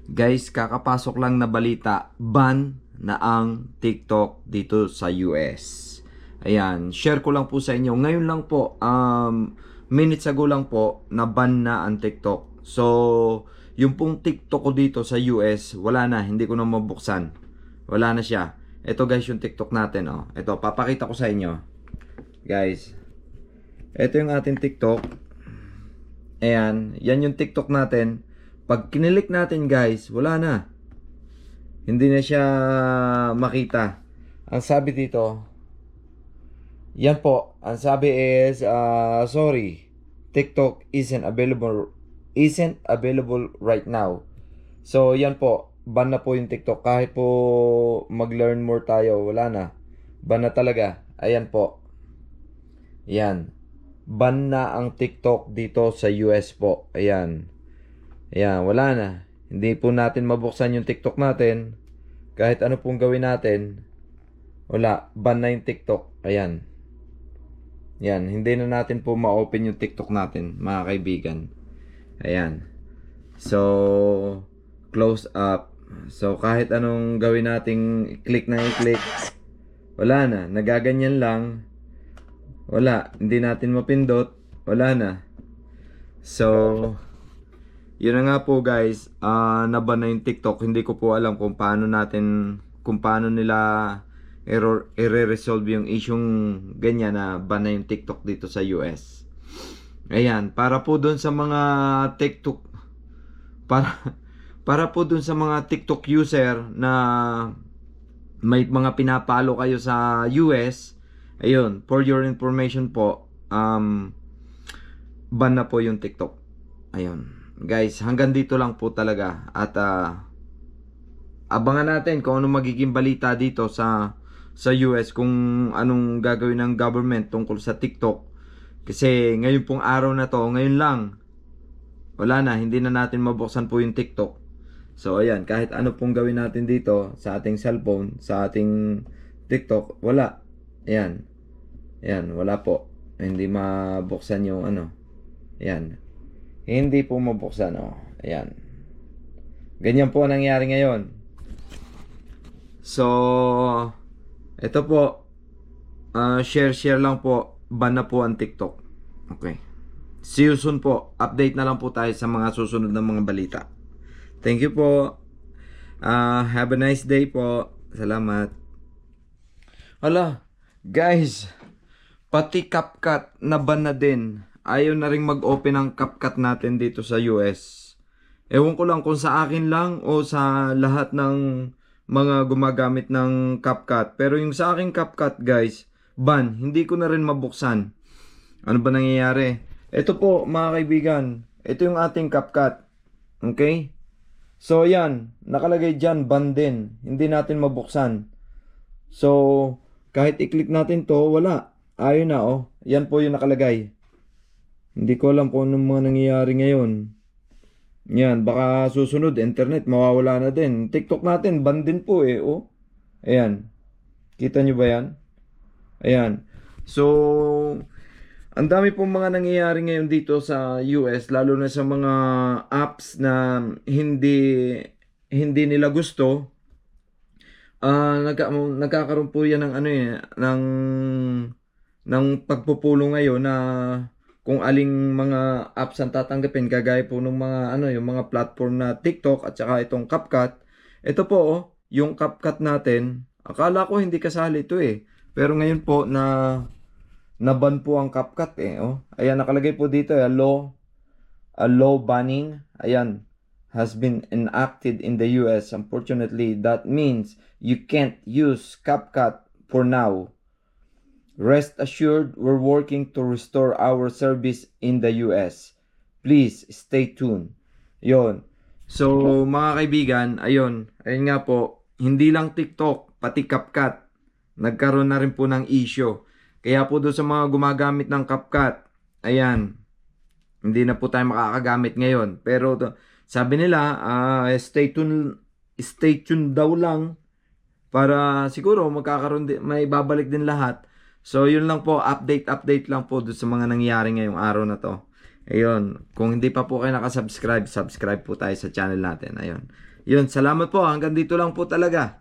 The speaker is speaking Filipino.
Guys, kakapasok lang na balita, ban na ang TikTok dito sa US. Ayan, share ko lang po sa inyo. Ngayon lang po, minutes ago lang po, na ban na ang TikTok. So, yung pong TikTok ko dito sa US, wala na, hindi ko na mabuksan. Wala na siya. Ito guys, yung TikTok natin, oh. Ito, papakita ko sa inyo. Guys, ito yung ating TikTok. Ayan, yan yung TikTok natin. Pag kinilik natin guys, wala na. Hindi na siya makita. Ang sabi dito, yan po, ang sabi is, sorry, TikTok isn't available right now. So, yan po, ban na po yung TikTok. Kahit po mag-learn more tayo, wala na. Ban na talaga. Ayan po. Yan. Ban na ang TikTok dito sa US po. Ayan. Ayan, wala na. Hindi po natin mabuksan yung TikTok natin. Kahit ano pong gawin natin, wala. Ban na yung TikTok. Ayan. Ayan, hindi na natin po ma-open yung TikTok natin, mga kaibigan. Ayan. So, close up. So, kahit anong gawin nating i-click na i-click, wala na. Nagaganyan lang. Wala. Hindi natin mapindot. Wala na. So, yun na nga po guys, naban na yung TikTok. Hindi ko po alam kung paano nila i-resolve yung isyung ganyan na ban na yung TikTok dito sa US. Ayan, para po dun sa mga TikTok, para po dun sa mga TikTok user na may mga pinapalo kayo sa US, ayun, for your information po, ban na po yung TikTok. Ayun. Guys, hanggang dito lang po talaga. At abangan natin kung anong magiging balita dito sa US, kung anong gagawin ng government tungkol sa TikTok. Kasi ngayon pong araw na to, ngayon lang, wala na, hindi na natin mabuksan po yung TikTok. So ayan, kahit ano pong gawin natin dito sa ating cellphone, sa ating TikTok, wala. Ayan. Ayan, wala po. Hindi mabuksan yung ano. Ayan. Hindi po mabuksan, oh. Ayan. Ganyan po ang nangyari ngayon. So, ito po, share lang po. Ban na po ang TikTok. Okay. See you soon po. Update na lang po tayo sa mga susunod na mga balita. Thank you po. Have a nice day po. Salamat. Hala, guys, pati CapCut na ban na din. Ayaw na rin mag-open ang CapCut natin dito sa US. Ewan ko lang kung sa akin lang o sa lahat ng mga gumagamit ng CapCut. Pero yung sa aking CapCut guys, ban. Hindi ko na rin mabuksan. Ano ba nangyayari? Ito po mga kaibigan. Ito yung ating CapCut. Okay? So yan. Nakalagay dyan, ban din. Hindi natin mabuksan. So, kahit i-click natin to, wala. Ayaw na oh. Yan po yung nakalagay. Hindi ko alam kung anong mga nangyayari ngayon. Yan, baka susunod, internet, mawawala na din. TikTok natin, ban din po eh, oh. Ayan. Kita nyo ba yan? Ayan. So, ang dami pong mga nangyayari ngayon dito sa US, lalo na sa mga apps na hindi nila gusto. Nagkakaroon po yan ng ano eh, ng pagpupulong ngayon na kung aling mga apps ang tatanggapin, kagaya po ng mga ano, yung mga platform na TikTok at saka itong CapCut. Ito po oh, yung CapCut natin. Akala ko hindi kasali ito eh. Pero ngayon po na-ban po ang CapCut eh, oh. Ayan, nakalagay po dito a law banning, ayan, has been enacted in the US. Unfortunately, that means you can't use CapCut for now. Rest assured, we're working to restore our service in the US. Please stay tuned. Yon. So, mga kaibigan, ayun nga po, hindi lang TikTok, pati CapCut, nagkaroon na rin po ng issue. Kaya po doon sa mga gumagamit ng CapCut, ayan, hindi na po tayo makakagamit ngayon. Pero sabi nila, stay tuned daw lang para siguro may babalik din lahat. So, yun lang po, update lang po doon sa mga nangyayari ngayong araw na to. Ayun, kung hindi pa po kayo nakasubscribe, subscribe po tayo sa channel natin. Ayun. Yun, salamat po. Hanggang dito lang po talaga.